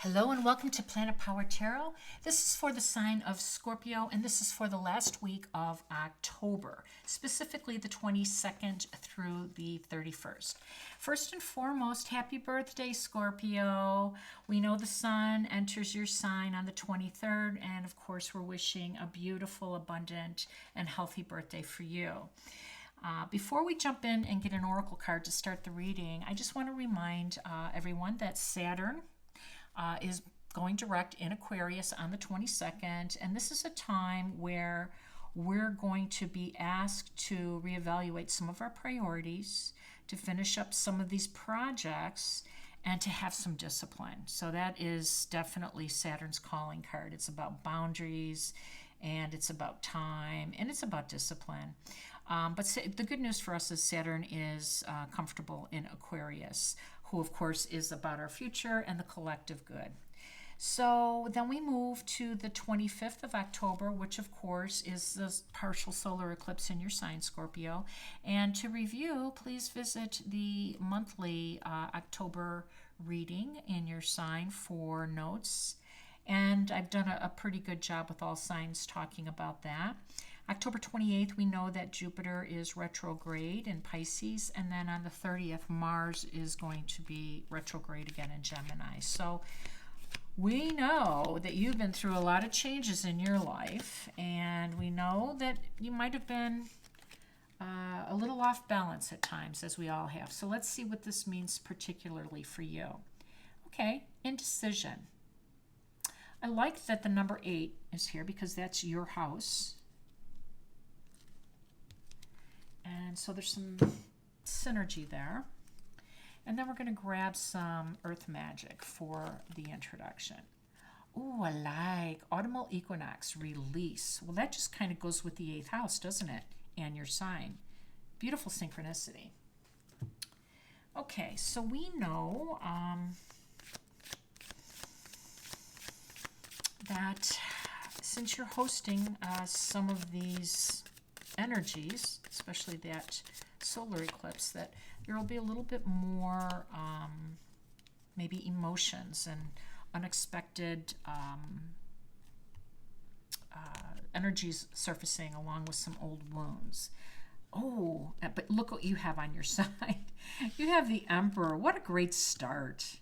Hello and welcome to Planet Power Tarot. This is for the sign of Scorpio, and this is for the last week of October, specifically the 22nd through the 31st. First and foremost, happy birthday, Scorpio. We know the sun enters your sign on the 23rd, and of course, we're wishing a beautiful, abundant, and healthy birthday for you. Before we jump in and get an oracle card to start the reading, I just want to remind everyone that Saturn is going direct in Aquarius on the 22nd, and this is a time where we're going to be asked to reevaluate some of our priorities, to finish up some of these projects, and to have some discipline. So that is definitely Saturn's calling card. It's about boundaries, and it's about time, and it's about discipline. But the good news for us is Saturn is comfortable in Aquarius, who of course is about our future and the collective good. So then we move to the 25th of October, which of course is the partial solar eclipse in your sign, Scorpio. And to review, please visit the monthly October reading in your sign for notes. And I've done a pretty good job with all signs talking about that. October 28th, we know that Jupiter is retrograde in Pisces, and then on the 30th, Mars is going to be retrograde again in Gemini. So we know that you've been through a lot of changes in your life, and we know that you might have been a little off balance at times, as we all have. So let's see what this means particularly for you. Okay, indecision. I like that the number 8 is here because that's your house. And so there's some synergy there. And then we're going to grab some earth magic for the introduction. Oh, I like autumnal equinox, release. Well, that just kind of goes with the 8th house, doesn't it? And your sign. Beautiful synchronicity. Okay, so we know that since you're hosting some of these energies, especially that solar eclipse, that there will be a little bit more maybe emotions and unexpected energies surfacing along with some old wounds. Oh, but look what you have on your side. You have the Emperor. What a great start.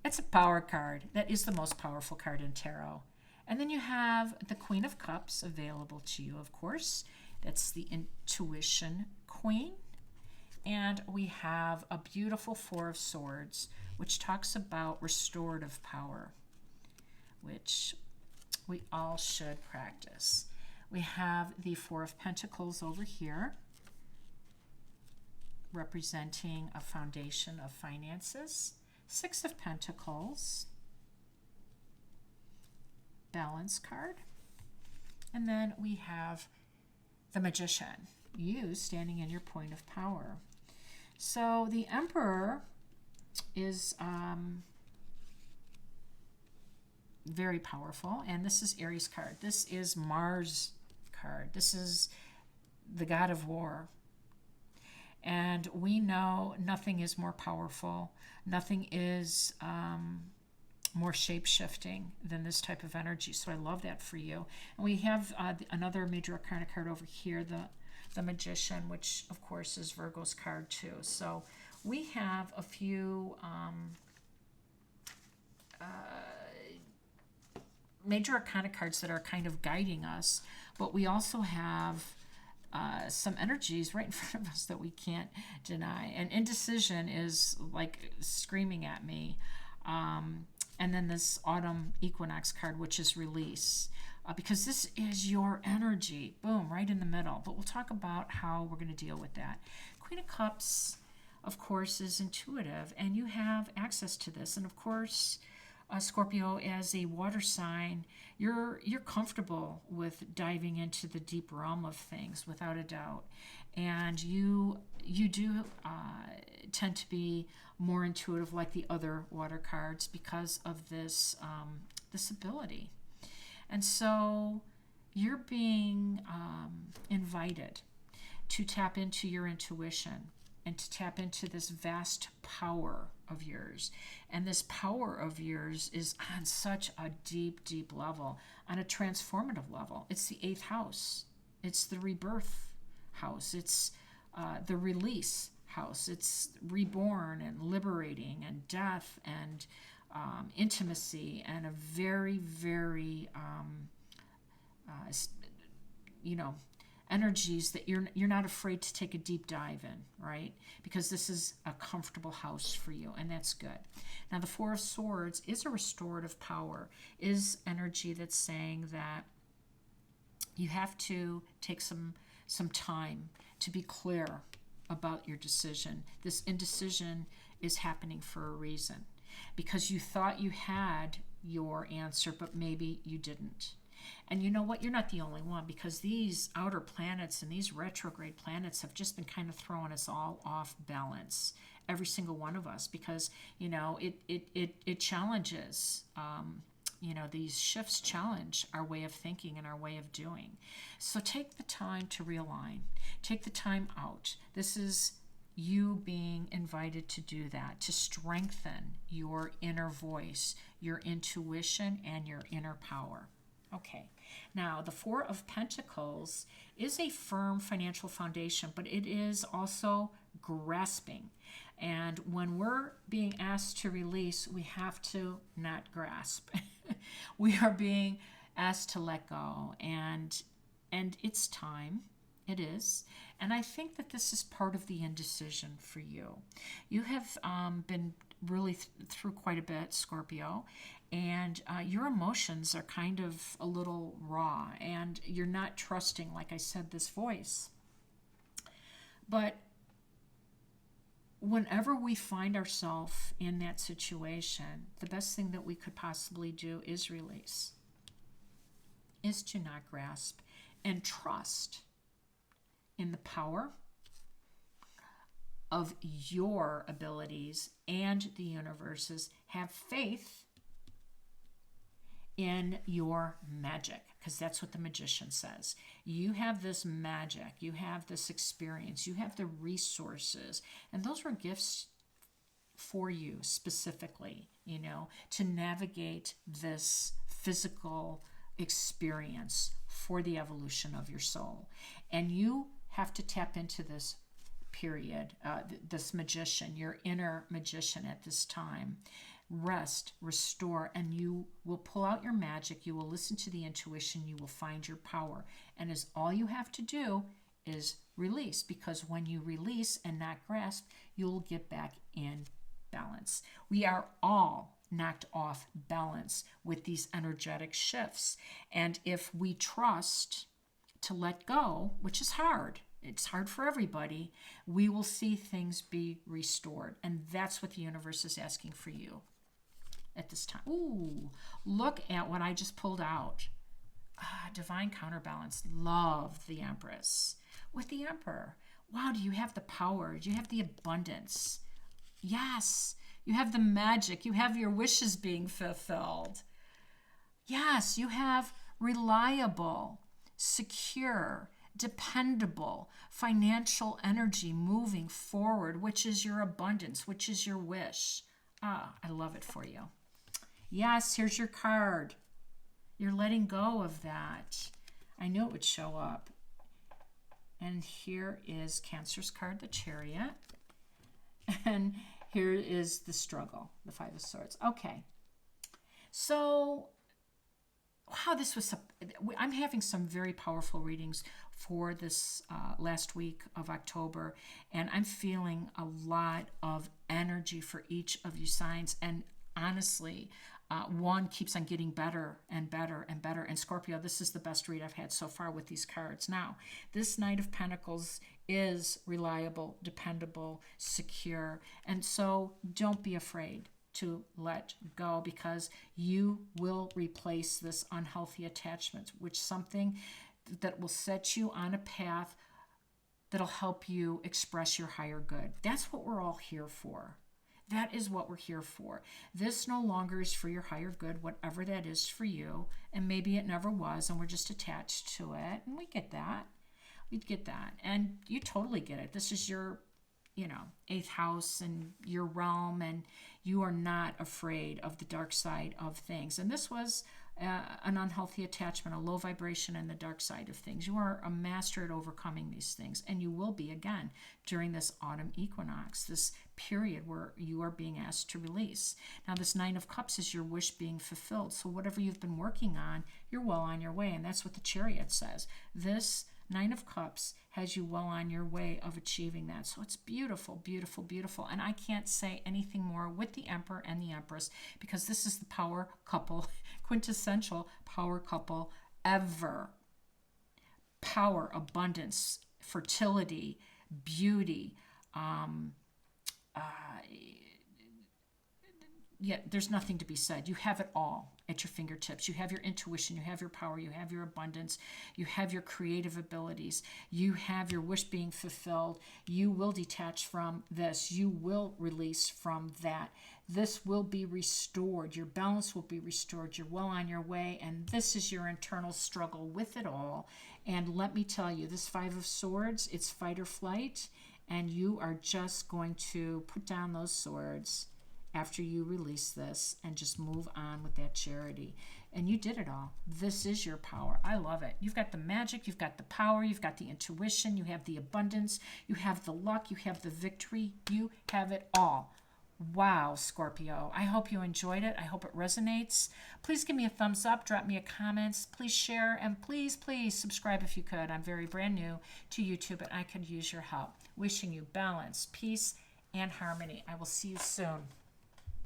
It's a power card. That is the most powerful card in tarot. And then you have the Queen of Cups available to you, of course. That's the Intuition Queen. And we have a beautiful Four of Swords, which talks about restorative power, which we all should practice. We have the Four of Pentacles over here, representing a foundation of finances. Six of Pentacles, balance card. And then we have the Magician, you standing in your point of power. So the Emperor is very powerful, and this is Aries card. This is Mars card. This is the god of war. And we know nothing is more powerful, nothing is more shape-shifting than this type of energy. So I love that for you. And we have another major arcana card over here, the Magician, which of course is Virgo's card too. So we have a few major arcana cards that are kind of guiding us, but we also have some energies right in front of us that we can't deny. And indecision is like screaming at me. And then this autumn equinox card, which is release, because this is your energy. Boom, right in the middle. But we'll talk about how we're going to deal with that. Queen of Cups, of course, is intuitive, and you have access to this. And of course, Scorpio, as a water sign, you're comfortable with diving into the deep realm of things without a doubt, and you do tend to be more intuitive like the other water cards because of this this ability. And so you're being invited to tap into your intuition. and to tap into this vast power of yours. And this power of yours is on such a deep, deep level, on a transformative level. It's the 8th house. It's the rebirth house. It's the release house. It's reborn and liberating and death and intimacy and a very, very, energies that you're not afraid to take a deep dive in, right? Because this is a comfortable house for you, and that's good. Now, the 4 of Swords is a restorative power, is energy that's saying that you have to take some time to be clear about your decision. This indecision is happening for a reason, because you thought you had your answer, but maybe you didn't. And you know what? You're not the only one, because these outer planets and these retrograde planets have just been kind of throwing us all off balance, every single one of us, because, it challenges, these shifts challenge our way of thinking and our way of doing. So take the time to realign. Take the time out. This is you being invited to do that, to strengthen your inner voice, your intuition, and your inner power. Okay, now the 4 of Pentacles is a firm financial foundation, but it is also grasping. And when we're being asked to release, we have to not grasp. We are being asked to let go, and it's time. It is. And I think that this is part of the indecision for you. You have been really through quite a bit, Scorpio, and your emotions are kind of a little raw, and you're not trusting, like I said, this voice. But whenever we find ourselves in that situation, the best thing that we could possibly do is release, is to not grasp, and trust in the power of your abilities and the universe's. Have faith in your magic, because that's what the magician says. You have this magic, you have this experience, you have the resources, and those were gifts for you specifically, to navigate this physical experience for the evolution of your soul. And you have to tap into this period, this magician, your inner magician at this time. Rest, restore, and you will pull out your magic. You will listen to the intuition. You will find your power. And as all you have to do is release, because when you release and not grasp, you'll get back in balance. We are all knocked off balance with these energetic shifts. And if we trust to let go, which is hard, it's hard for everybody, we will see things be restored. And that's what the universe is asking for you at this time. Ooh, look at what I just pulled out. Divine counterbalance. Love the Empress with the Emperor. Wow, do you have the power? Do you have the abundance? Yes, you have the magic. You have your wishes being fulfilled. Yes, you have reliable, secure, dependable financial energy moving forward, which is your abundance, which is your wish. I love it for you. Yes, here's your card. You're letting go of that. I knew it would show up. And here is Cancer's card, the Chariot. And here is the struggle, the 5 of Swords. Okay. So, wow, I'm having some very powerful readings for this last week of October, and I'm feeling a lot of energy for each of you signs. And honestly, one keeps on getting better and better and better. And Scorpio, this is the best read I've had so far with these cards. Now, this Knight of Pentacles is reliable, dependable, secure. And so don't be afraid to let go, because you will replace this unhealthy attachment with something that will set you on a path that'll help you express your higher good. That's what we're all here for. That is what we're here for. This no longer is for your higher good, whatever that is for you. And maybe it never was, and we're just attached to it. And we get that. We get that. And you totally get it. This is your eighth house and your realm, and you are not afraid of the dark side of things. And this was an unhealthy attachment, a low vibration in the dark side of things. You are a master at overcoming these things, and you will be again during this autumn equinox, this period where you are being asked to release. Now, this Nine of Cups is your wish being fulfilled. So whatever you've been working on, you're well on your way, and that's what the Chariot says. This Nine of Cups has you well on your way of achieving that. So it's beautiful, beautiful, beautiful. And I can't say anything more with the Emperor and the Empress, because this is the power couple, quintessential power couple ever. Power, abundance, fertility, beauty. Yeah, there's nothing to be said. You have it all at your fingertips. You have your intuition, you have your power, you have your abundance, you have your creative abilities, you have your wish being fulfilled. You will detach from this. You will release from that. This will be restored. Your balance will be restored. You're well on your way, and this is your internal struggle with it all. And let me tell you, this Five of Swords, it's fight or flight, and you are just going to put down those swords after you release this and just move on with that charity. And you did it all. This is your power. I love it. You've got the magic, you've got the power, you've got the intuition, you have the abundance, you have the luck, you have the victory, you have it all. Wow, Scorpio. I hope you enjoyed it. I hope it resonates. Please give me a thumbs up, drop me a comment, please share, and please, please subscribe if you could. I'm very brand new to YouTube, and I could use your help. Wishing you balance, peace, and harmony. I will see you soon.